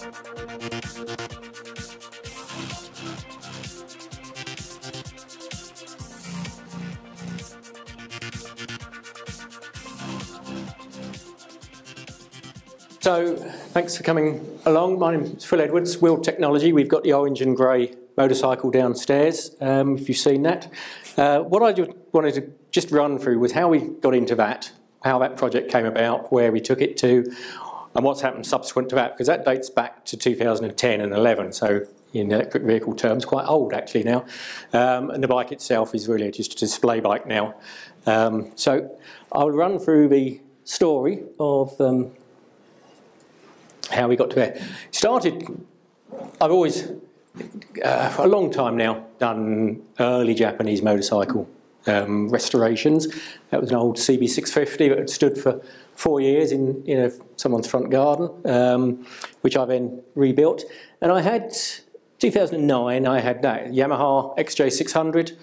So, thanks for coming along. My name's Phil Edwards, Weald Technology. We've got the orange and grey motorcycle downstairs, if you've seen that. What I wanted to just run through was how we got into that, how that project came about, where we took it to, and what's happened subsequent to that, because that dates back to 2010 and 11, so in electric vehicle terms, quite old actually now. And the bike itself is really just a display bike now. So I'll run through the story of how we got to there. I've always, for a long time now, done early Japanese motorcycle restorations. That was an old CB650 that had stood for 4 years in someone's front garden, which I then rebuilt. And I had, 2009, I had that Yamaha XJ600,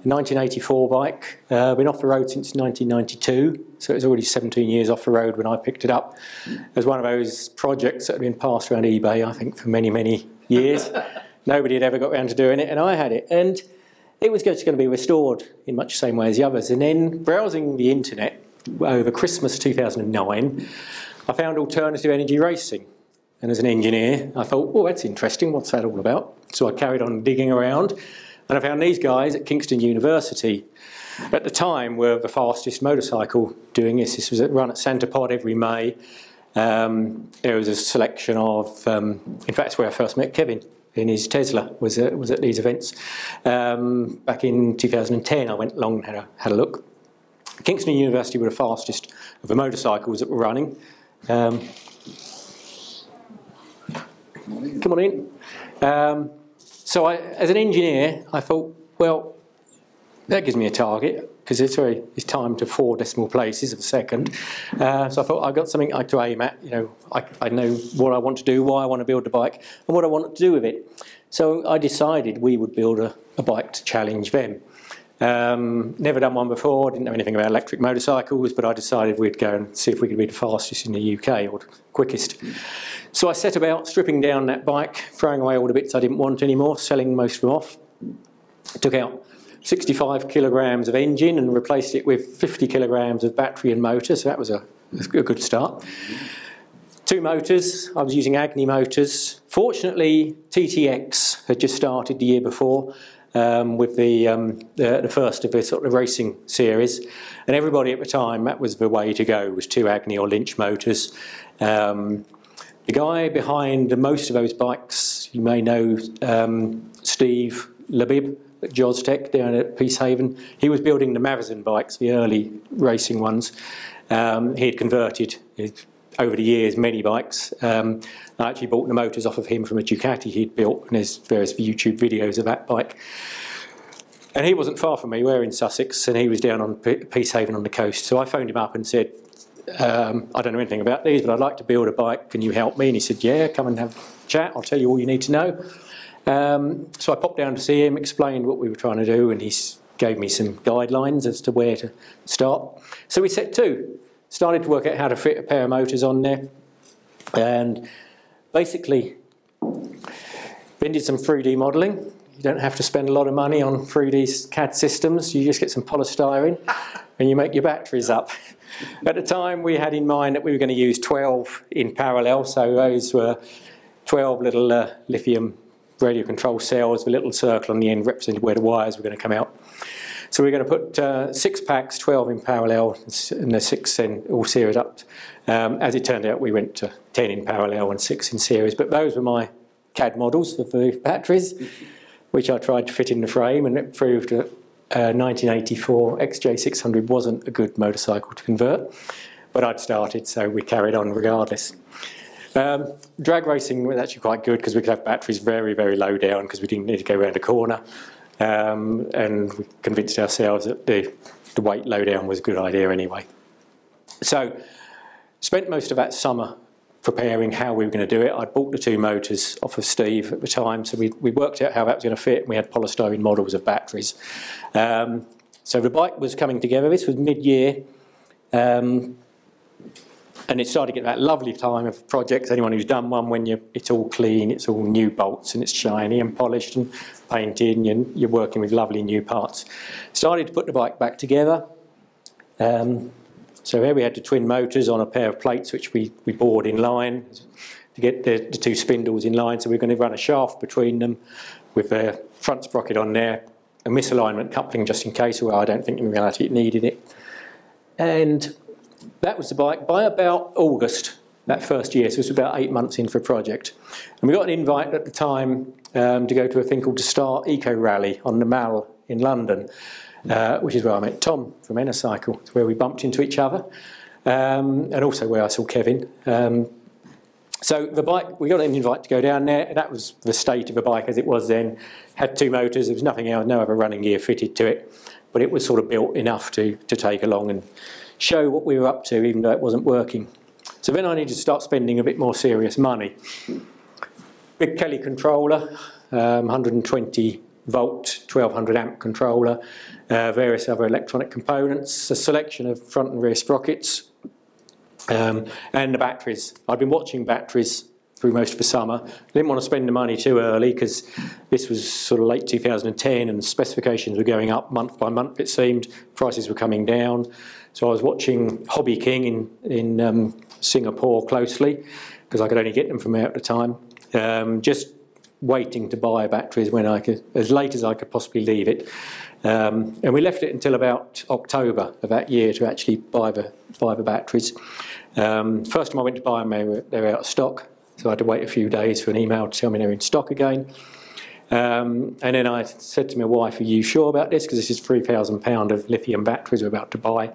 1984 bike. Been off the road since 1992, so it was already 17 years off the road when I picked it up. It was one of those projects that had been passed around eBay, I think, for many, many years. Nobody had ever got around to doing it, and I had it. And it was just going to be restored in much the same way as the others. And then, browsing the internet over Christmas 2009, I found alternative energy racing. And as an engineer, I thought, oh, that's interesting, what's that all about? So I carried on digging around. And I found these guys at Kingston University. At the time, were the fastest motorcycle doing this. This was run at Santa Pod every May. There was a selection of, in fact, that's where I first met Kevin in his Tesla, was at these events. Back in 2010, I went along and had a look. Kingston University were the fastest of the motorcycles that were running. Come on in. So as an engineer, I thought, well, that gives me a target, because it's timed to 4 decimal places of a second. So I thought, I've got something to aim at. You know, I know what I want to do, why I want to build the bike, and what I want to do with it. So I decided we would build a bike to challenge them. Never done one before, didn't know anything about electric motorcycles, but I decided we'd go and see if we could be the fastest in the UK, or the quickest. So I set about stripping down that bike, throwing away all the bits I didn't want anymore, selling most of them off. Took out 65 kilograms of engine and replaced it with 50 kilograms of battery and motor, so that was a good start. 2 motors, I was using Agni motors. Fortunately, TTX had just started the year before with the first of the sort of racing series, and everybody at the time, that was the way to go, was 2 Agni or Lynch motors. The guy behind most of those bikes, you may know Steve Labib at Jostech down at Peacehaven. He was building the Mavazin bikes, the early racing ones. He had converted, over the years, many bikes. I actually bought the motors off of him from a Ducati he'd built, and there's various YouTube videos of that bike. And he wasn't far from me, we're in Sussex, and he was down on Peacehaven on the coast. So I phoned him up and said, I don't know anything about these, but I'd like to build a bike, can you help me? And he said, yeah, come and have a chat, I'll tell you all you need to know. So I popped down to see him, explained what we were trying to do, and he gave me some guidelines as to where to start. So we set 2, started to work out how to fit a pair of motors on there, and basically then did some 3D modelling. You don't have to spend a lot of money on 3D CAD systems, you just get some polystyrene and you make your batteries up. At the time, we had in mind that we were going to use 12 in parallel, so those were 12 little lithium radio control cells with a little circle on the end representing where the wires were going to come out. So we're going to put 6 packs, 12 in parallel, and the 6 then all series up. As it turned out, we went to 10 in parallel and 6 in series, but those were my CAD models of the batteries, which I tried to fit in the frame, and it proved that 1984 XJ600 wasn't a good motorcycle to convert, but I'd started, so we carried on regardless. Drag racing was actually quite good because we could have batteries very, very low down because we didn't need to go around a corner, and we convinced ourselves that the weight low down was a good idea anyway. So spent most of that summer preparing how we were going to do it. I'd bought the 2 motors off of Steve at the time, so we worked out how that was going to fit, and we had polystyrene models of batteries. So the bike was coming together. This was mid-year. And it started to get that lovely time of projects. Anyone who's done one, when it's all clean, it's all new bolts and it's shiny and polished and painted and you're working with lovely new parts. Started to put the bike back together. So here we had the twin motors on a pair of plates which we bored in line to get the two spindles in line. So we're going to run a shaft between them with a front sprocket on there, a misalignment coupling just in case, well, I don't think in reality it needed it. And that was the bike by about August that first year, so it was about 8 months into the project. And we got an invite at the time to go to a thing called the Star Eco Rally on the Mall in London, which is where I met Tom from Enercycle. It's where we bumped into each other, and also where I saw Kevin. So the bike, we got an invite to go down there, and that was the state of the bike as it was then. Had two motors, there was nothing else, no other running gear fitted to it, but it was sort of built enough to take along and show what we were up to, even though it wasn't working. So then I needed to start spending a bit more serious money. Big Kelly controller, 120 volt, 1200 amp controller, various other electronic components, a selection of front and rear sprockets, and the batteries. I'd been watching batteries through most of the summer. I didn't want to spend the money too early because this was sort of late 2010 and specifications were going up month by month, it seemed. Prices were coming down. So I was watching Hobby King in Singapore closely because I could only get them from there at the time. Just waiting to buy batteries when I could, as late as I could possibly leave it. And we left it until about October of that year to actually buy the batteries. First time I went to buy them, they were out of stock. So I had to wait a few days for an email to tell me they were in stock again. And then I said to my wife, are you sure about this? Because this is £3,000 of lithium batteries we're about to buy.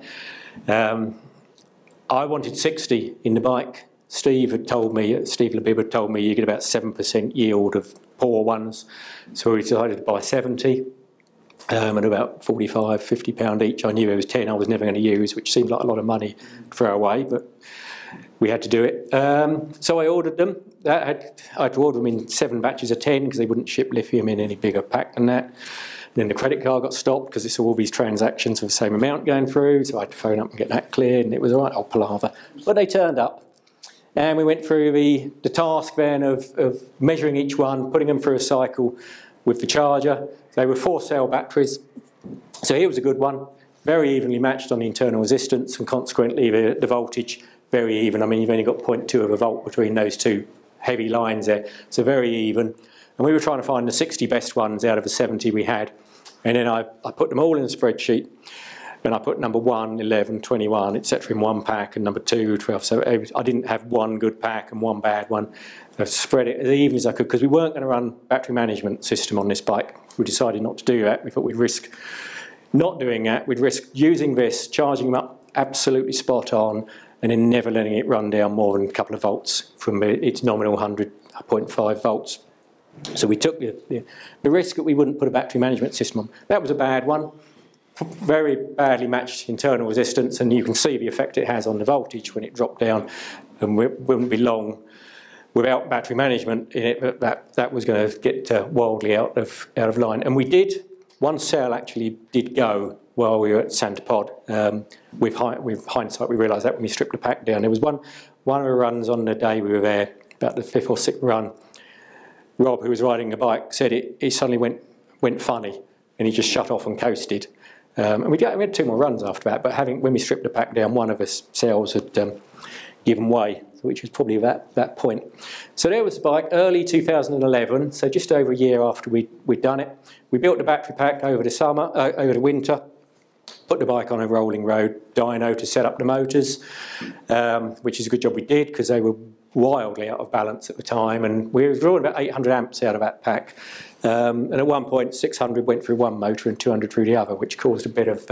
I wanted 60 in the bike. Steve Labib had told me you get about 7% yield of poor ones. So we decided to buy 70 at about £45, £50 each. I knew there was 10 I was never going to use, which seemed like a lot of money to throw away, but we had to do it. So I ordered them. I had to order them in 7 batches of 10 because they wouldn't ship lithium in any bigger pack than that. And then the credit card got stopped because it's all these transactions for the same amount going through, so I had to phone up and get that cleared, and it was all right, old palaver. But they turned up, and we went through the task then of measuring each one, putting them through a cycle with the charger. They were 4-cell batteries, so here was a good one, very evenly matched on the internal resistance, and consequently the voltage very even. I mean, you've only got 0.2 of a volt between those two heavy lines there, so very even. And we were trying to find the 60 best ones out of the 70 we had. And then I put them all in a spreadsheet, and I put number 1, 11, 21, etc. in one pack, and number 2, 12. So I didn't have one good pack and one bad one. I spread it as even as I could, because we weren't going to run battery management system on this bike. We decided not to do that. We thought we'd risk not doing that. We'd risk using this, charging them up absolutely spot on, and then never letting it run down more than a couple of volts from its nominal 100.5 volts. So we took the risk that we wouldn't put a battery management system on. That was a bad one. Very badly matched internal resistance, and you can see the effect it has on the voltage when it dropped down, and it wouldn't be long without battery management in it that was going to get wildly out of line. And we did. One cell actually did go while we were at Santa Pod. With hindsight, we realised that when we stripped the pack down. There was one of the runs on the day we were there, about the 5th or 6th run. Rob, who was riding the bike, said it suddenly went funny, and he just shut off and coasted. And we had 2 more runs after that, but when we stripped the pack down, one of the cells had given way, which was probably that point. So there was the bike, early 2011, so just over a year after we'd done it. We built the battery pack over the winter, put the bike on a rolling road dyno to set up the motors, which is a good job we did, because they were wildly out of balance at the time, and we were drawing about 800 amps out of that pack. And at one point 600 went through one motor and 200 through the other, which caused a bit of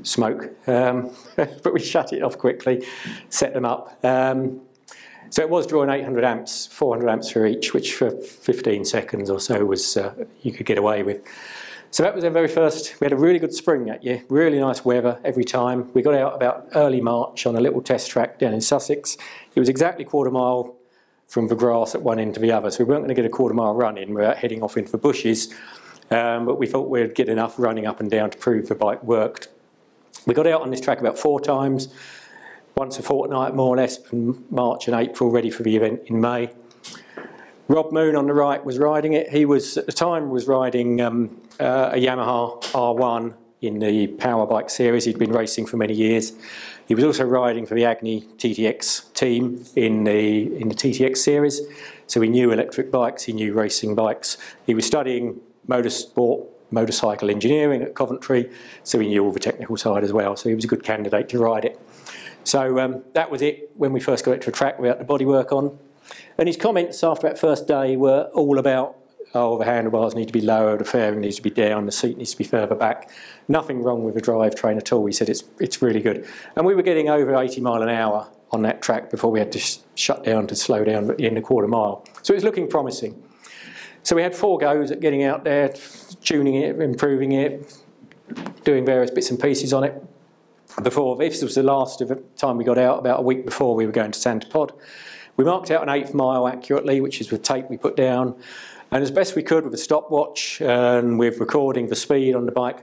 smoke. But we shut it off quickly, set them up. So it was drawing 800 amps, 400 amps through each, which for 15 seconds or so was you could get away with. So that was our very first. We had a really good spring that year, really nice weather every time. We got out about early March on a little test track down in Sussex. It was exactly 1/4 mile from the grass at one end to the other, so we weren't going to get a 1/4 mile run in without heading off into the bushes, but we thought we'd get enough running up and down to prove the bike worked. We got out on this track about 4 times. once a fortnight more or less, from March and April, ready for the event in May. Rob Moon on the right was riding it. He was, at the time, was riding a Yamaha R1 in the Power Bike series. He'd been racing for many years. He was also riding for the Agni TTX team in the TTX series. So he knew electric bikes, he knew racing bikes. He was studying motorsport, motorcycle engineering at Coventry, so he knew all the technical side as well. So he was a good candidate to ride it. So that was it when we first got it to a track without the bodywork on. And his comments after that first day were all about, oh, the handlebars need to be lower, the fairing needs to be down, the seat needs to be further back. Nothing wrong with the drivetrain at all. He said it's really good. And we were getting over 80 mile an hour on that track before we had to shut down to slow down at the end of quarter mile. So it was looking promising. So we had 4 goes at getting out there, tuning it, improving it, doing various bits and pieces on it. Before, this was the last of the time we got out, about a week before we were going to Santa Pod. We marked out an 1/8 mile accurately, which is with tape we put down, and as best we could with a stopwatch and with recording the speed on the bike,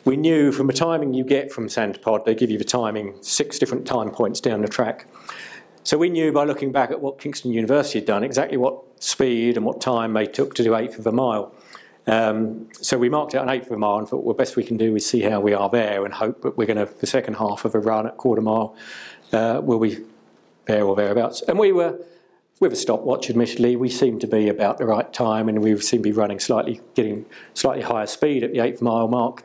we knew from the timing you get from Santa Pod, they give you the timing, 6 different time points down the track. So we knew by looking back at what Kingston University had done, exactly what speed and what time they took to do 1/8 of a mile. So we marked out an 1/8 of a mile and thought, well, best we can do is see how we are there and hope that we're going to, the second half of a run at quarter mile, will be there or thereabouts. And we were, with a stopwatch admittedly, we seemed to be about the right time, and we seemed to be running getting slightly higher speed at the 1/8 mile mark.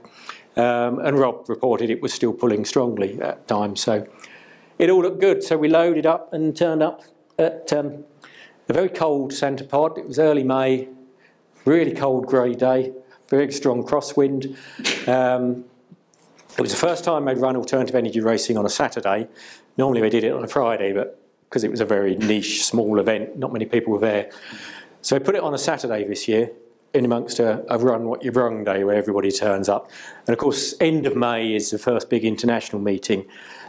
And Rob reported it was still pulling strongly at that time, so it all looked good. So we loaded up and turned up at a very cold Santa Pod. It was early May, really cold grey day, very strong crosswind. It was the first time they'd run alternative energy racing on a Saturday. Normally they did it on a Friday, but because it was a very niche, small event, not many people were there. So they put it on a Saturday this year, in amongst a run what you've rung day where everybody turns up. And of course, end of May is the first big international meeting.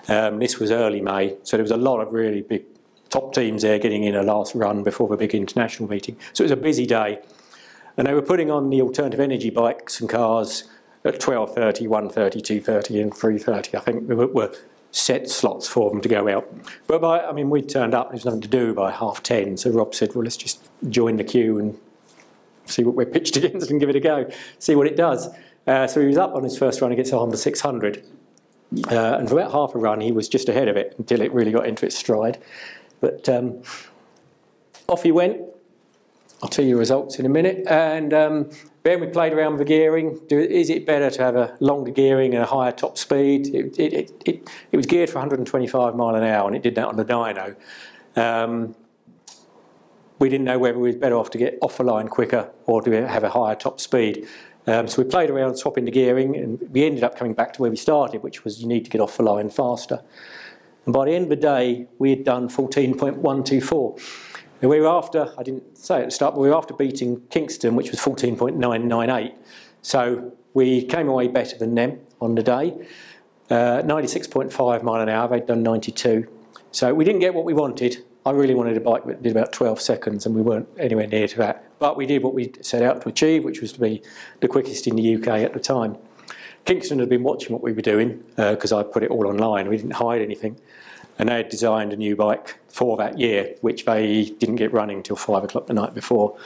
This was early May, so there was a lot of really big top teams there getting in a last run before the big international meeting. So it was a busy day. And they were putting on the alternative energy bikes and cars at 12:30, 1:30, 2:30 and 3:30. I think there were set slots for them to go out. But we turned up, there was nothing to do by 10:30, so Rob said, well, let's just join the queue and see what we're pitched against and give it a go, see what it does. So he was up on his first run against a Honda 600. And for about half a run, he was just ahead of it until it really got into its stride. But off he went. I'll tell you results in a minute. And then we played around with the gearing. Is it better to have a longer gearing and a higher top speed? It was geared for 125 mile an hour, and it did that on the dyno. We didn't know whether we were better off to get off the line quicker or to have a higher top speed. So we played around swapping the gearing, and we ended up coming back to where we started, which was you need to get off the line faster. And by the end of the day, we had done 14.124. And we were after, I didn't say at the start, but we were after beating Kingston, which was 14.998. So we came away better than them on the day. 96.5 mile an hour, they'd done 92. So we didn't get what we wanted. I really wanted a bike that did about 12 seconds, and we weren't anywhere near to that. But we did what we set out to achieve, which was to be the quickest in the UK at the time. Kingston had been watching what we were doing, because I put it all online. We didn't hide anything. And they had designed a new bike for that year, which they didn't get running until 5 o'clock the night before,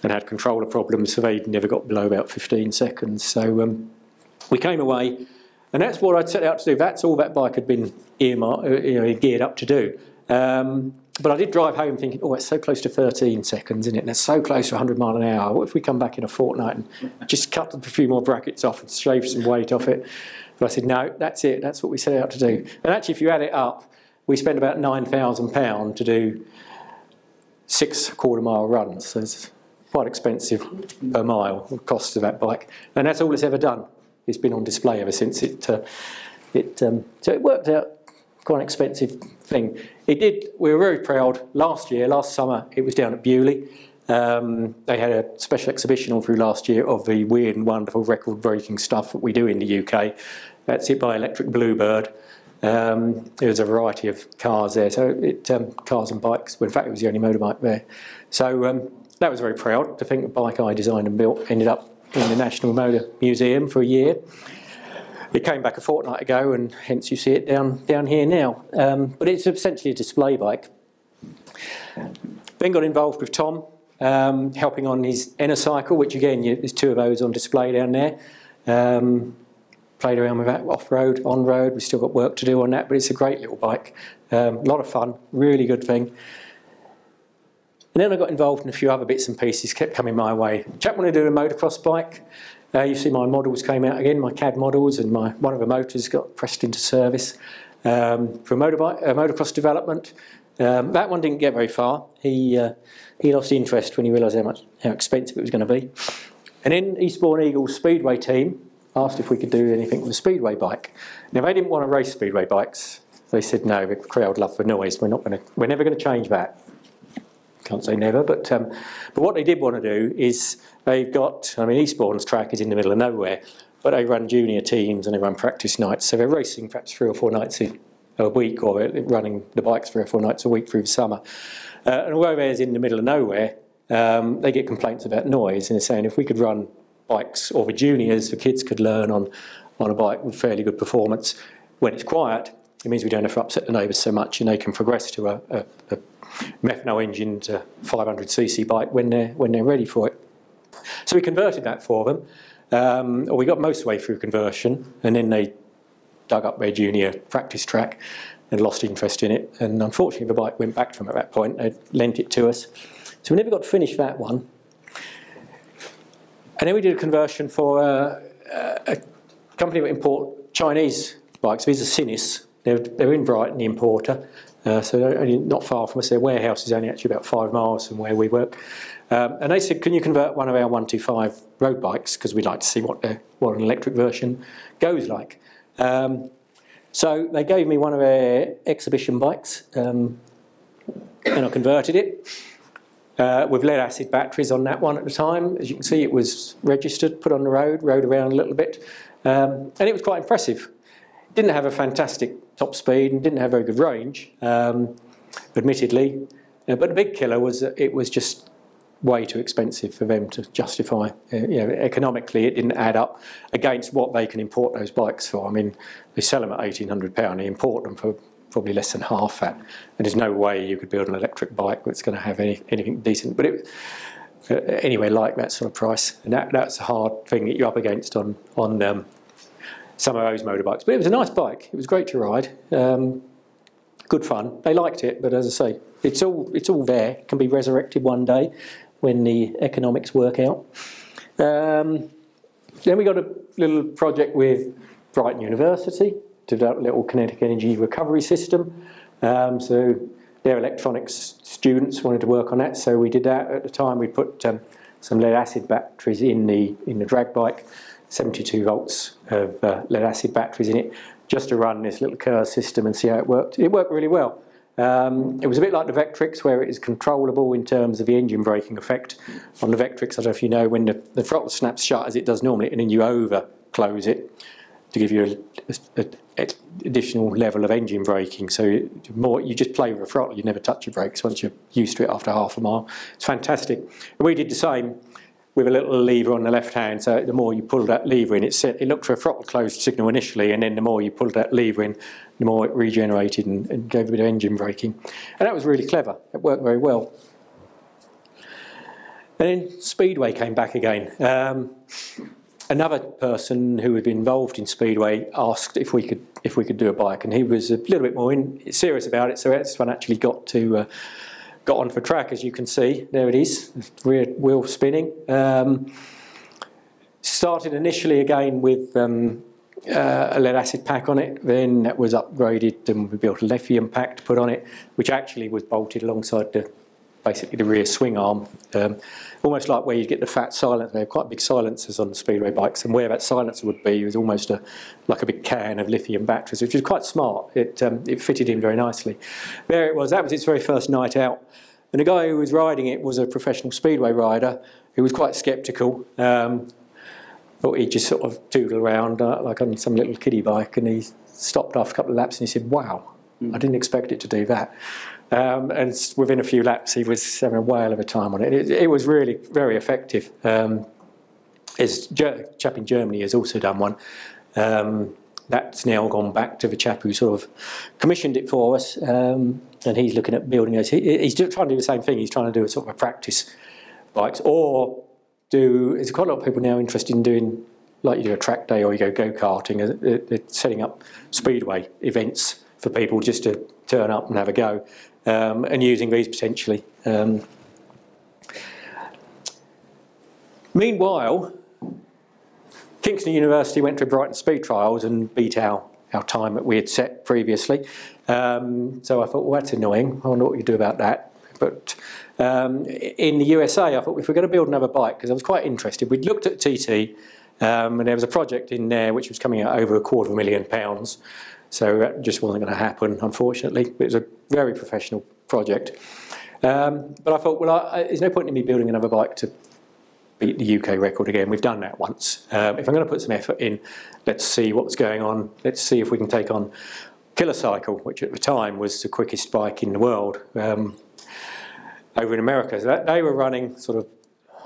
and had controller problems, so they never got below about 15 seconds. So we came away, and that's what I'd set out to do. That's all that bike had been geared up to do. But I did drive home thinking, oh, it's so close to 13 seconds, isn't it? And it's so close to 100 mile an hour. What if we come back in a fortnight and just cut a few more brackets off and shave some weight off it? But I said, no, that's it. That's what we set out to do. And actually, if you add it up, we spent about £9,000 to do 6 quarter-mile runs. So it's quite expensive per mile, the cost of that bike. And that's all it's ever done. It's been on display ever since. So it worked out quite an expensive thing. It did. We were very proud. Last summer, it was down at Bewley. They had a special exhibition all through last year of the weird and wonderful record-breaking stuff that we do in the UK. That's it by Electric Bluebird. There was a variety of cars there, so cars and bikes. Well, in fact, it was the only motorbike there. So that was very proud to think the bike I designed and built ended up in the National Motor Museum for a year. It came back a fortnight ago, and hence you see it down here now. But it's essentially a display bike. Then got involved with Tom, helping on his Enna cycle, which again, there's 2 of those on display down there. Played around with that off-road, on-road. We've still got work to do on that, but it's a great little bike. A lot of fun, really good thing. And then I got involved in a few other bits and pieces, kept coming my way. Chap wanted to do a motocross bike. You see my models came out again, my CAD models, and one of the motors got pressed into service for motocross development. That one didn't get very far. He lost interest when he realised how expensive it was going to be. And then Eastbourne Eagles Speedway team asked if we could do anything with a speedway bike. Now they didn't want to race speedway bikes. They said no, the crowd love for noise. We're never going to change that. Can't say never, but what they did want to do is they've got, Eastbourne's track is in the middle of nowhere, but they run junior teams and they run practice nights, so they're racing perhaps 3 or 4 nights a week, or running the bikes 3 or 4 nights a week through the summer. And although they're in the middle of nowhere, they get complaints about noise, and they're saying if we could run bikes, or the juniors, the kids could learn on a bike with fairly good performance when it's quiet, it means we don't have to upset the neighbours so much, and they can progress to a methanol engined 500cc bike when they're ready for it. So we converted that for them, or we got most of the way through conversion, and then they dug up their junior practice track and lost interest in it, and unfortunately the bike went back to them at that point. They lent it to us, so we never got to finish that one. And then we did a conversion for a company that import Chinese bikes. These are Sinis. They're in Brighton, the importer. So they're only not far from us. Their warehouse is only actually about 5 miles from where we work. And they said, can you convert one of our 125 road bikes? Because we'd like to see what an electric version goes like. So they gave me one of their exhibition bikes, and I converted it with lead acid batteries on that one at the time. As you can see, it was registered, put on the road, rode around a little bit, and it was quite impressive. Didn't have a fantastic top speed and didn't have very good range, admittedly. But the big killer was that it was just way too expensive for them to justify. Economically, it didn't add up against what they can import those bikes for. I mean, they sell them at £1,800. They import them for probably less than half that. And there's no way you could build an electric bike that's going to have anything decent. But anyway, like that sort of price, and that's a hard thing that you're up against on some of those motorbikes. But it was a nice bike. It was great to ride. Good fun. They liked it, but as I say, it's all there. It can be resurrected one day when the economics work out. Then we got a little project with Brighton University to develop a little kinetic energy recovery system. So their electronics students wanted to work on that, so we did that. At the time we put some lead acid batteries in the drag bike, 72 volts of lead acid batteries in it, just to run this little curve system and see how it worked. It worked really well. It was a bit like the Vectrix, where it is controllable in terms of the engine braking effect. On the Vectrix, I don't know if you know, when the throttle snaps shut as it does normally, and then you over close it to give you an additional level of engine braking. So you just play with the throttle, you never touch your brakes once you're used to it after half a mile. It's fantastic. And we did the same with a little lever on the left hand, so the more you pull that lever in, it looked for a throttle closed signal initially, and then the more you pulled that lever in, the more it regenerated and gave a bit of engine braking. And that was really clever. It worked very well. And then Speedway came back again. Another person who had been involved in Speedway asked if we could do a bike, and he was a little bit more serious about it, so this one actually got on for track, as you can see. There it is, rear wheel spinning. Started initially again with a lead acid pack on it, then that was upgraded and we built a lithium pack to put on it, which actually was bolted alongside basically the rear swing arm. Almost like where you get the fat silencer. They have quite big silencers on the Speedway bikes, and where that silencer would be was almost like a big can of lithium batteries, which was quite smart. It fitted in very nicely. There it was. That was its very first night out. And the guy who was riding it was a professional Speedway rider who was quite sceptical. Thought he'd just sort of doodle around like on some little kiddie bike, and he stopped after a couple of laps and he said, "Wow, I didn't expect it to do that." And within a few laps he was having a whale of a time on it. It was really very effective. A chap in Germany has also done one. that's now gone back to the chap who sort of commissioned it for us, and he's looking at building those. He's trying to do the same thing. He's trying to do a sort of a practice bikes, or there's quite a lot of people now interested in doing, like you do a track day or you go go-karting. They're setting up speedway events for people just to turn up and have a go, and using these potentially. Meanwhile, Kingston University went to Brighton Speed Trials and beat our time that we had set previously. So I thought, well, that's annoying. I wonder what you do about that. But in the USA, I thought if we're going to build another bike, because I was quite interested, we'd looked at TT, and there was a project in there which was coming out over £250,000. So that just wasn't going to happen, unfortunately. It was a very professional project. But I thought, well, there's no point in me building another bike to beat the UK record again. We've done that once. If I'm going to put some effort in, let's see what's going on. Let's see if we can take on Killer Cycle, which at the time was the quickest bike in the world, over in America. So they were running sort of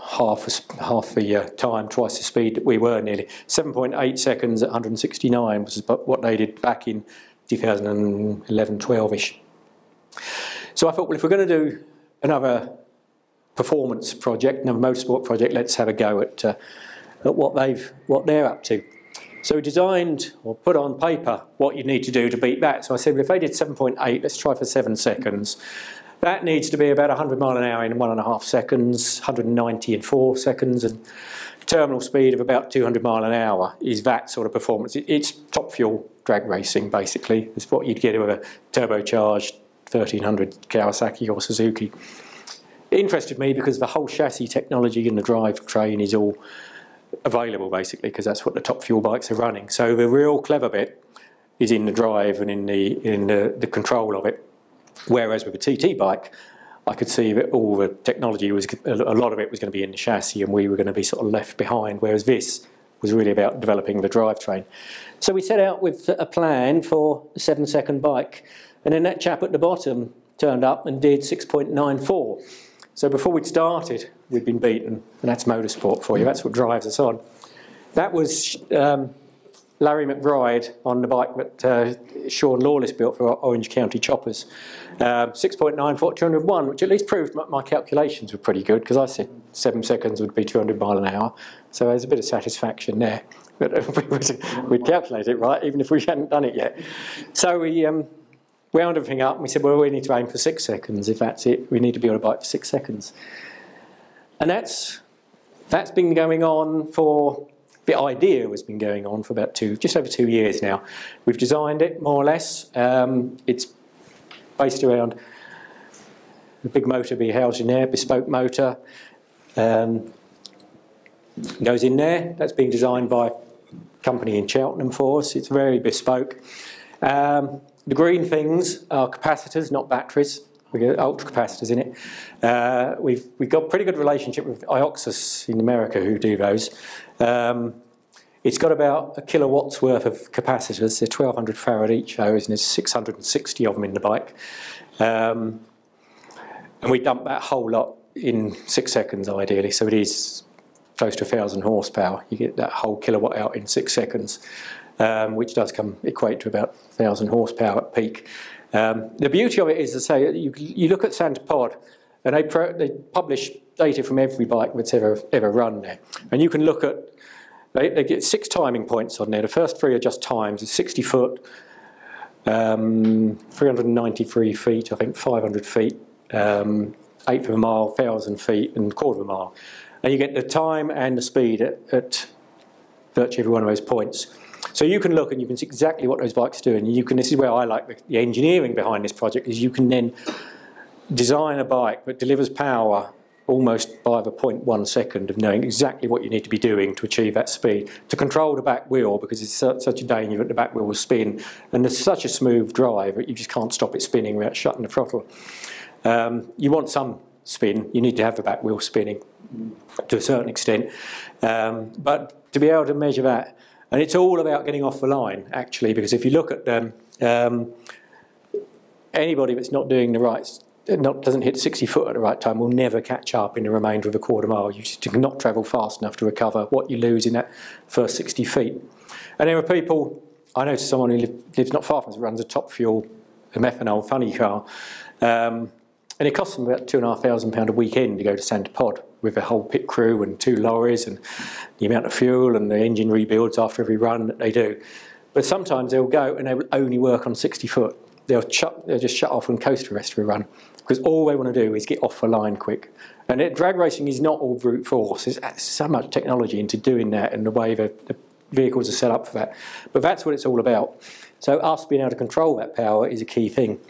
half the time, twice the speed that we were nearly. 7.8 seconds at 169 was what they did back in 2011, 12-ish. So I thought, well, if we're going to do another performance project, another motorsport project, let's have a go at what they're up to. So we designed, or put on paper, what you need to do to beat that. So I said, well, if they did 7.8, let's try for 7 seconds. That needs to be about 100 mile an hour in 1.5 seconds, 190 in 4 seconds, and terminal speed of about 200 mile an hour is that sort of performance. It's top fuel drag racing, basically. It's what you'd get with a turbocharged 1300 Kawasaki or Suzuki. It interested me because the whole chassis technology and the drivetrain is all available, basically, because that's what the top fuel bikes are running. So the real clever bit is in the drive and in the control of it. Whereas with a TT bike, I could see that all the technology was, a lot of it was going to be in the chassis, and we were going to be sort of left behind. Whereas this was really about developing the drivetrain. So we set out with a plan for a 7-second bike, and then that chap at the bottom turned up and did 6.94. So before we'd started, we'd been beaten, and that's motorsport for you. That's what drives us on. That was Larry McBride on the bike that Sean Lawless built for Orange County Choppers. 6.94, 201, which at least proved my calculations were pretty good, because I said 7 seconds would be 200 mile an hour. So there's a bit of satisfaction there. But we'd calculate it right, even if we hadn't done it yet. So we wound everything up and we said, well, we need to aim for 6 seconds. If that's it, we need to build a bike for 6 seconds. And that's been going on for, the idea has been going on for about just over 2 years now. We've designed it, more or less. It's based around a big motor be housed in there, bespoke motor. Goes in there. That's being designed by a company in Cheltenham for us. It's very bespoke. The green things are capacitors, not batteries. We get ultra capacitors in it. We've got a pretty good relationship with Ioxus in America, who do those. It's got about 1 kilowatts worth of capacitors. They're 1200 farad each, those, and there's 660 of them in the bike. And we dump that whole lot in 6 seconds, ideally. So it is close to 1,000 horsepower. You get that whole kilowatt out in 6 seconds. Which does equate to about 1,000 horsepower at peak. The beauty of it is, to say, you look at Santa Pod, and they publish data from every bike that's ever run there. And you can look at, they get 6 timing points on there. The first 3 are just times. It's 60 foot, 393 feet, I think 500 feet, 1/8 of a mile, 1,000 feet, and 1/4 of a mile. And you get the time and the speed at virtually every one of those points. So you can look and you can see exactly what those bikes do, and this is where I like the engineering behind this project, is you can then design a bike that delivers power almost by the 0.1 second of knowing exactly what you need to be doing to achieve that speed. To control the back wheel, because it's such a danger that the back wheel will spin, and there's such a smooth drive that you just can't stop it spinning without shutting the throttle. You want some spin, you need to have the back wheel spinning to a certain extent, but to be able to measure that. And it's all about getting off the line, actually, because if you look at them, anybody that's not doing the right, doesn't hit 60 foot at the right time will never catch up in the remainder of a 1/4 mile. You just cannot travel fast enough to recover what you lose in that first 60 feet. And there are people I know someone who lives not far from us, runs a top fuel, a methanol funny car, and it costs them about £2,500 a weekend to go to Santa Pod with a whole pit crew and 2 lorries and the amount of fuel and the engine rebuilds after every run that they do. But sometimes they'll go and they will only work on 60 foot. They'll just shut off and coast the rest of the run because all they want to do is get off the line quick. And drag racing is not all brute force. There's so much technology into doing that and the way the vehicles are set up for that. But that's what it's all about. So us being able to control that power is a key thing.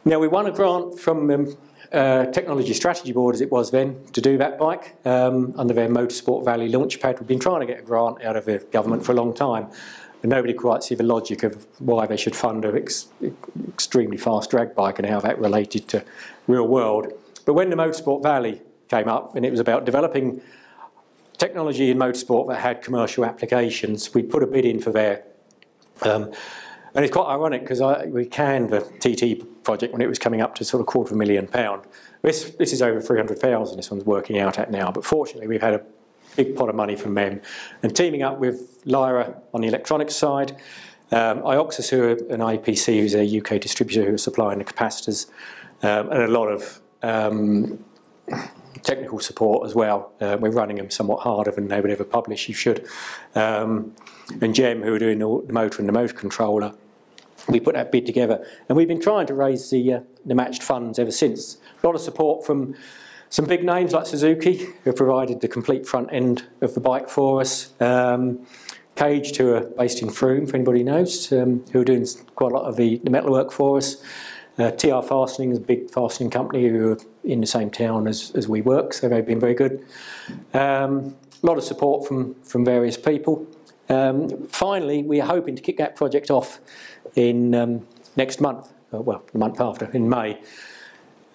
Now we won a grant from Technology Strategy Board, as it was then, to do that bike under their Motorsport Valley Launchpad. We've been trying to get a grant out of the government for a long time, and nobody quite see the logic of why they should fund an extremely fast drag bike and how that related to real world. But when the Motorsport Valley came up, and it was about developing technology in motorsport that had commercial applications, we put a bid in for there. And it's quite ironic because we canned the TT project when it was coming up to sort of £250,000. This is over 300,000 this one's working out at now, but fortunately we've had a big pot of money from them. And teaming up with Lyra on the electronics side, Ioxus, who are an IPC, who's a UK distributor who are supplying the capacitors, and a lot of technical support as well. We're running them somewhat harder than they would ever publish, you should. And Gem, who are doing the motor and the motor controller. We put that bid together, and we've been trying to raise the matched funds ever since. A lot of support from some big names like Suzuki, who provided the complete front end of the bike for us. Caged, who are based in Frome, if anybody knows, who are doing quite a lot of the metalwork for us. TR Fastening is a big fastening company who are in the same town as we work, so they've been very good. A lot of support from various people. Finally, we are hoping to kick that project off in next month, well, the month after, in May.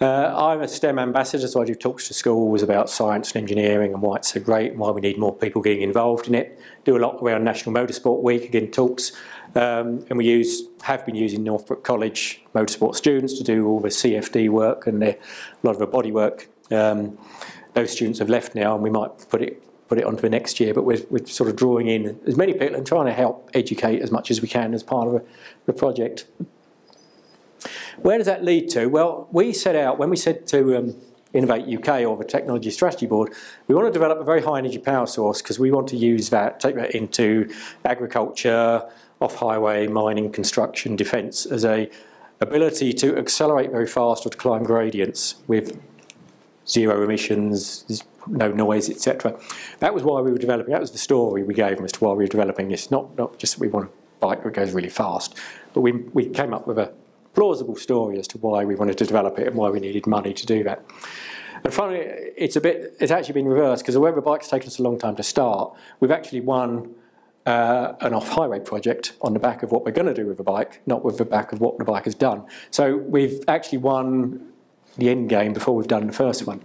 I'm a STEM ambassador, so I do talks to schools about science and engineering and why it's so great and why we need more people getting involved in it. Do a lot around National Motorsport Week, again talks, and we have been using Northbrook College motorsport students to do all the CFD work and a lot of the body work. Those students have left now, and we might put it onto the next year, but we're sort of drawing in as many people and trying to help educate as much as we can as part of the project. Where does that lead to? Well, we set out, when we said to Innovate UK or the Technology Strategy Board, we want to develop a very high energy power source because we want to use that, take that into agriculture, off-highway, mining, construction, defence as a ability to accelerate very fast or to climb gradients with zero emissions, no noise, etc. That was why we were developing, that was the story we gave them as to why we were developing this, not just that we want a bike that goes really fast, but we came up with a plausible story as to why we wanted to develop it and why we needed money to do that. And finally, it's actually been reversed because although the bike's taken us a long time to start, we've actually won an off-highway project on the back of what we're going to do with the bike, not with the back of what the bike has done. So we've actually won the end game before we've done the first one.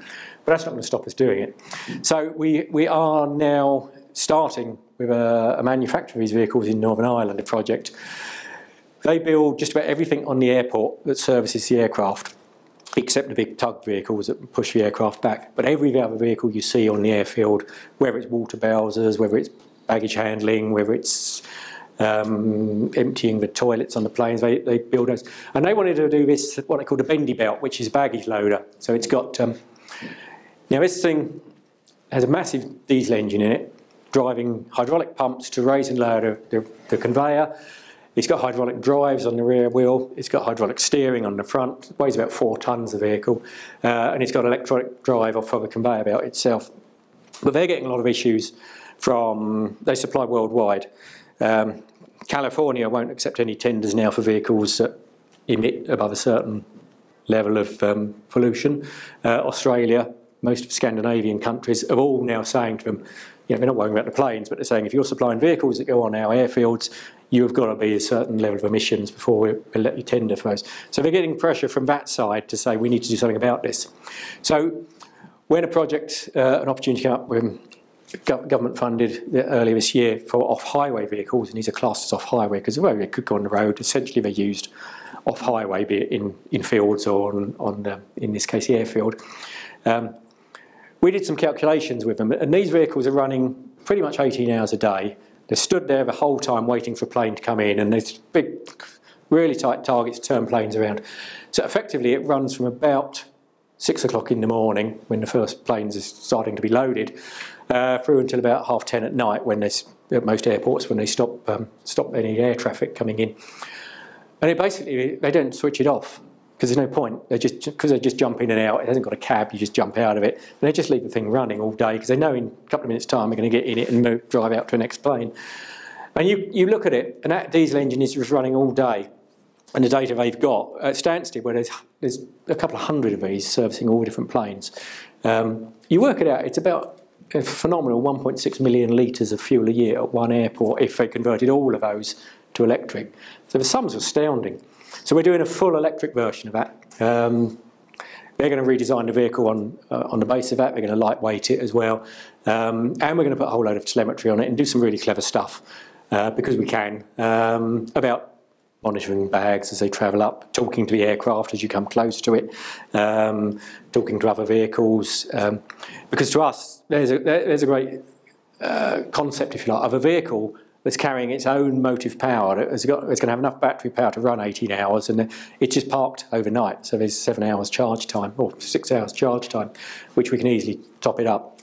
But that's not going to stop us doing it. So we are now starting with a manufacturer of these vehicles in Northern Ireland, a project. They build just about everything on the airport that services the aircraft, except the big tug vehicles that push the aircraft back. But every other vehicle you see on the airfield, whether it's water bowsers, whether it's baggage handling, whether it's emptying the toilets on the planes, they build those. And they wanted to do this, what they call a bendy belt, which is a baggage loader. So it's got, now this thing has a massive diesel engine in it, driving hydraulic pumps to raise and lower the conveyor. It's got hydraulic drives on the rear wheel, it's got hydraulic steering on the front, it weighs about 4 tonnes of vehicle, and it's got electronic drive off of the conveyor belt itself. But they're getting a lot of issues from, they supply worldwide. California won't accept any tenders now for vehicles that emit above a certain level of pollution. Australia, most of Scandinavian countries are all now saying to them, you know, they're not worrying about the planes, but they're saying if you're supplying vehicles that go on our airfields, you've got to be a certain level of emissions before we'll let you tender for those. So they're getting pressure from that side to say we need to do something about this. So when a project, an opportunity came up with government funded earlier this year for off-highway vehicles, and these are classed as off-highway because although they could go on the road, essentially they're used off-highway, be it in fields or on in this case, the airfield. We did some calculations with them, and these vehicles are running pretty much 18 hours a day, They're stood there the whole time waiting for a plane to come in, and there's big, really tight targets to turn planes around. So effectively it runs from about 6 o'clock in the morning, when the first planes are starting to be loaded, through until about 10:30 at night, when there's, at most airports, when they stop any air traffic coming in. And it basically, they don't switch it off, because there's no point. They just jump in and out. It hasn't got a cab, you just jump out of it. And they just leave the thing running all day, because they know in a couple of minutes' time they're going to get in it and drive out to the next plane. And you look at it, and that diesel engine is just running all day. And the data they've got at Stansted, where there's a couple of hundred of these servicing all different planes, you work it out, it's about a phenomenal 1.6 million litres of fuel a year at one airport if they converted all of those to electric. So the sum's astounding. So we're doing a full electric version of that. They're going to redesign the vehicle on the base of that. They're going to lightweight it as well. And we're going to put a whole load of telemetry on it and do some really clever stuff, because we can, about monitoring bags as they travel up, talking to the aircraft as you come close to it, talking to other vehicles. Because to us, there's a great concept, if you like, of a vehicle that's carrying its own motive power. It's going to have enough battery power to run 18 hours, and it's just parked overnight. So there's 7 hours charge time, or 6 hours charge time, which we can easily top it up.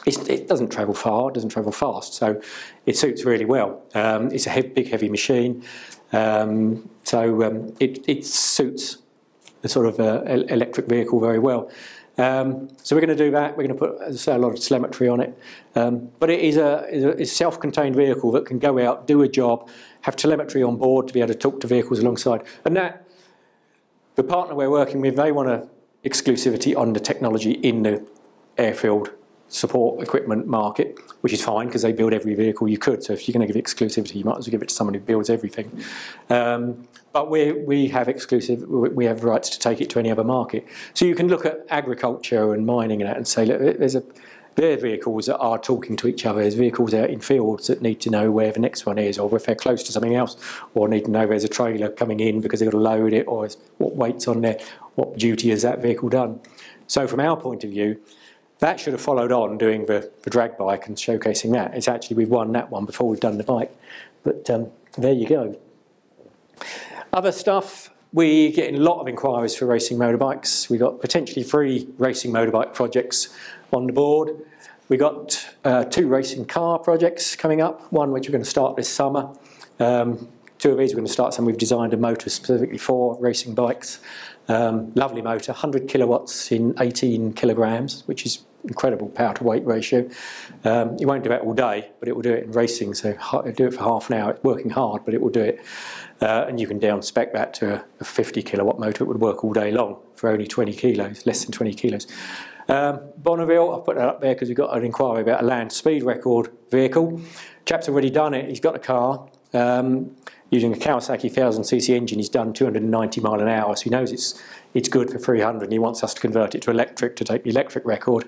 It doesn't travel far, it doesn't travel fast, so it suits really well. It's a big, heavy machine, so it suits the sort of electric vehicle very well. So we're going to do that. We're going to put, as I say, a lot of telemetry on it. But it is a self-contained vehicle that can go out, do a job, have telemetry on board to be able to talk to vehicles alongside. And that, the partner we're working with, they want exclusivity on the technology in the airfield support equipment market, which is fine because they build every vehicle you could. So if you're going to give exclusivity, you might as well give it to someone who builds everything. But we have we have rights to take it to any other market. So you can look at agriculture and mining and that and say, look, there are vehicles that are talking to each other. There's vehicles out in fields that need to know where the next one is, or if they're close to something else, or need to know there's a trailer coming in because they've got to load it, or what weight's on there, what duty has that vehicle done. So from our point of view, that should have followed on doing the drag bike and showcasing that. It's actually, we've won that one before we've done the bike. But there you go. Other stuff, we're getting a lot of inquiries for racing motorbikes. We've got potentially 3 racing motorbike projects on the board. We've got 2 racing car projects coming up, one which we're going to start this summer. 2 of these we're going to start some. We've designed a motor specifically for racing bikes. Lovely motor, 100 kilowatts in 18 kilograms, which is incredible power to weight ratio. You won't do it all day, but it will do it in racing, so do it for half an hour. It's working hard, but it will do it. And you can down spec that to a 50 kilowatt motor. It would work all day long for only 20 kilos, less than 20 kilos. Bonneville, I've put that up there because we've got an inquiry about a land speed record vehicle. Chap's already done it. He's got a car. Using a Kawasaki 1000cc engine, he's done 290 mile an hour, so he knows it's good for 300, and he wants us to convert it to electric to take the electric record.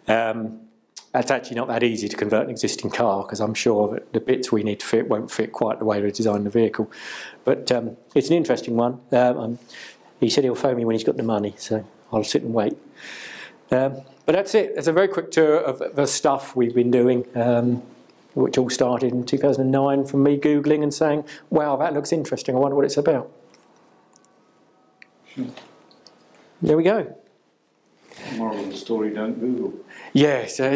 That's actually not that easy to convert an existing car, because I'm sure that the bits we need to fit won't fit quite the way we designed the vehicle. But it's an interesting one. He said he'll phone me when he's got the money, so I'll sit and wait. But that's it. It's a very quick tour of the stuff we've been doing. Which all started in 2009 from me Googling and saying, wow, that looks interesting, I wonder what it's about. There we go. Moral of the story, don't Google. Yeah. So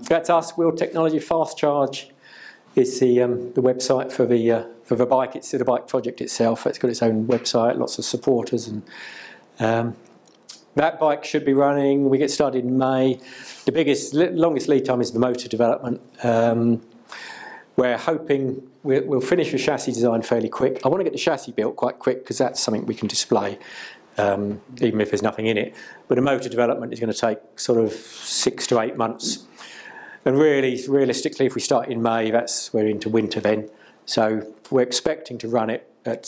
that's us, Weald Technology. Fast Charge is the website for the bike. It's the bike project itself. It's got its own website, lots of supporters, and that bike should be running. We get started in May. The longest lead time is the motor development. We're hoping we'll finish the chassis design fairly quick. I want to get the chassis built quite quick because that's something we can display, even if there's nothing in it. But the motor development is going to take sort of 6 to 8 months. And really, realistically, if we start in May, we're into winter then. So we're expecting to run it at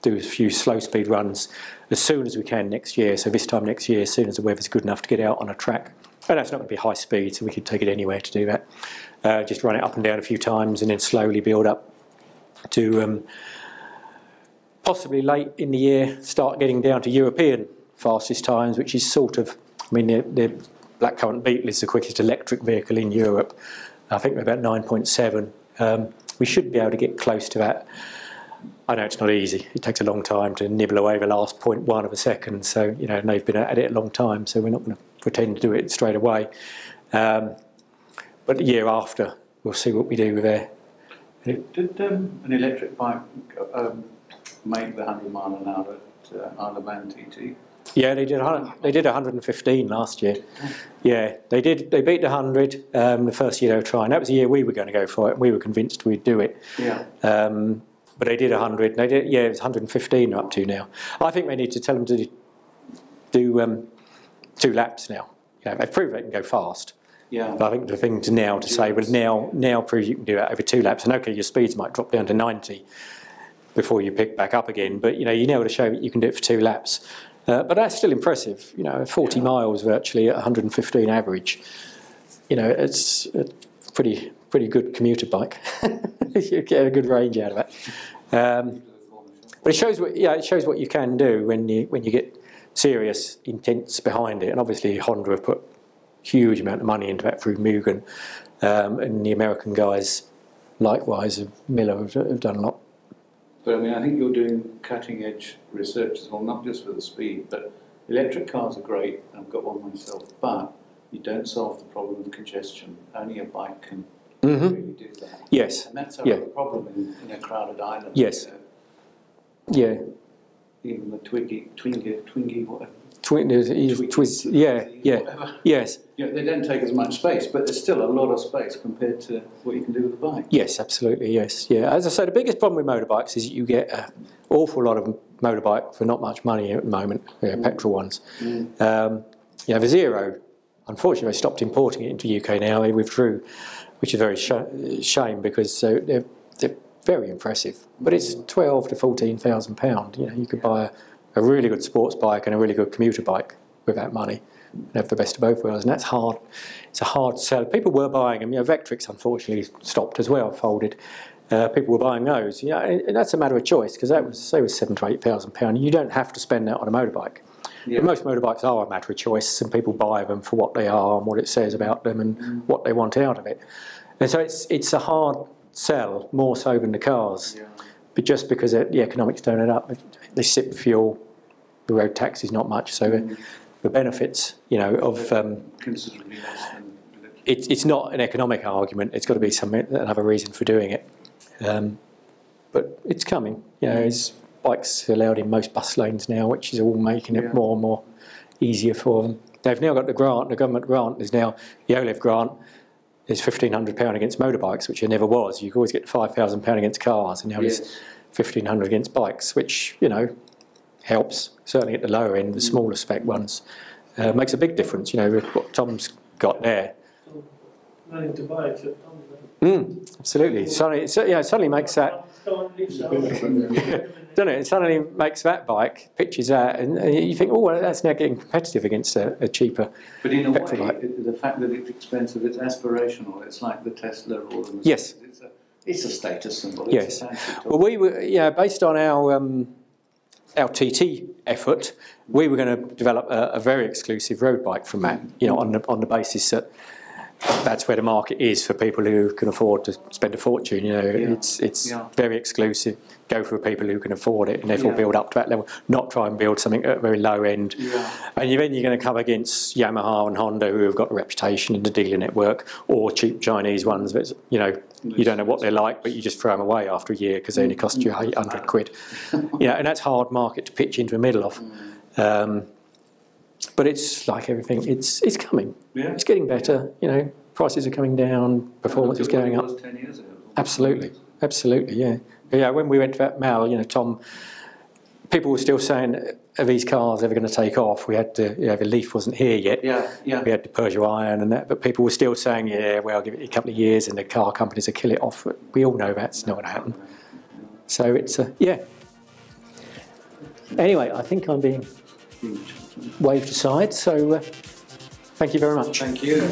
do a few slow speed runs as soon as we can next year. So this time next year, as soon as the weather's good enough to get out on a track. And that's not going to be high speed, so we could take it anywhere to do that. Just run it up and down a few times and then slowly build up to possibly late in the year start getting down to European fastest times, which is sort of, I mean, they're Black Currant Beetle is the quickest electric vehicle in Europe. I think we're about 9.7. We should be able to get close to that. I know it's not easy. It takes a long time to nibble away the last 0.1 of a second. So, you know, and they've been at it a long time, so we're not going to pretend to do it straight away. But the year after, we'll see what we do with there. Did an electric bike make the 100 mile an hour at Isle of Man TT? Yeah, they did 115 last year. Yeah, they did. They beat the 100 the first year they were trying. That was the year we were going to go for it. We were convinced we'd do it. Yeah. But they did 100. They did. Yeah, it's 115 up to now. I think they need to tell them to do 2 laps now. You know, they've proved they can go fast. Yeah. But I think the thing to now to say, well, now prove you can do it over 2 laps. And okay, your speeds might drop down to 90 before you pick back up again. But you know, you now to show that you can do it for 2 laps. But that's still impressive. You know, 40 miles virtually at 115 average. You know, it's a pretty good commuter bike. You get a good range out of it. But it shows what you can do when you get serious intents behind it. And obviously Honda have put a huge amount of money into that through Mugen, and the American guys likewise, Miller have done a lot. But I mean, I think you're doing cutting-edge research as well, not just for the speed, but electric cars are great, and I've got one myself, but you don't solve the problem of congestion. Only a bike can really do that. Yes. And that's a problem in a crowded island. Yes. Yeah. Even the Twingy, whatever. Yes. Yeah, they don't take as much space, but there's still a lot of space compared to what you can do with a bike. Yes, absolutely, yes. Yeah, as I say, the biggest problem with motorbikes is you get an awful lot of motorbike for not much money at the moment, petrol ones. You know, the Zero, unfortunately, they stopped importing it into the UK now. They withdrew, which is a very shame because they're very impressive. But it's £12,000 to £14,000. You know, you could buy a really good sports bike and a really good commuter bike with that money and have the best of both worlds, and that's hard. It's a hard sell. People were buying them. You know, Vectrix unfortunately stopped as well, folded. People were buying those. You know, and that's a matter of choice because that was say £7,000 to £8,000. You don't have to spend that on a motorbike. Yeah. But most motorbikes are a matter of choice, and people buy them for what they are and what it says about them and what they want out of it. And so it's a hard sell, more so than the cars. Yeah. But just because the economics don't add up, they sip fuel, the road tax is not much, so the benefits, you know, of considerably less than it's not an economic argument. It's got to be another reason for doing it. But it's coming. You know, bikes are allowed in most bus lanes now, which is all making it more and more easier for them. They've now got the grant, the government grant. There's now the OLEV grant. There's £1,500 against motorbikes, which there never was. You could always get £5,000 against cars, and now there's £1,500 against bikes, which, you know, helps, certainly at the lower end, the smaller spec ones. Makes a big difference, you know, with what Tom's got there. Learning to buy except Tom's. Absolutely. Suddenly makes that... Doesn't it? It suddenly makes that bike, pitches that, and you think, oh, well, that's now getting competitive against a cheaper But in a way, bike. The fact that it's expensive, it's aspirational. It's like the Tesla or the Mercedes. Yes. It's a status symbol. Yes. Well, we were, based on our TT effort, we were going to develop a very exclusive road bike from that, you know, on the basis that that's where the market is for people who can afford to spend a fortune. You know, it's very exclusive. Go for people who can afford it, and therefore build up to that level. Not try and build something at a very low end. And then you're going to come against Yamaha and Honda, who have got a reputation in the dealer network, or cheap Chinese ones that, you know, you don't know what they're like, but you just throw them away after a year because they only cost you 800 quid. You know, and that's a hard market to pitch into the middle of. But it's like everything, it's coming. It's getting better. You know, prices are coming down, performance is going up. 10 years ago. Absolutely, yeah. Yeah, when we went to that Mal, you know, Tom, people were still saying, are these cars ever going to take off? We had to, you know, the Leaf wasn't here yet. We had the Peugeot Iron and that, but people were still saying, yeah, well, I'll give it a couple of years and the car companies will kill it off. But we all know that's not going to happen. So it's, Anyway, I think I'm being waved aside, so thank you very much. Thank you.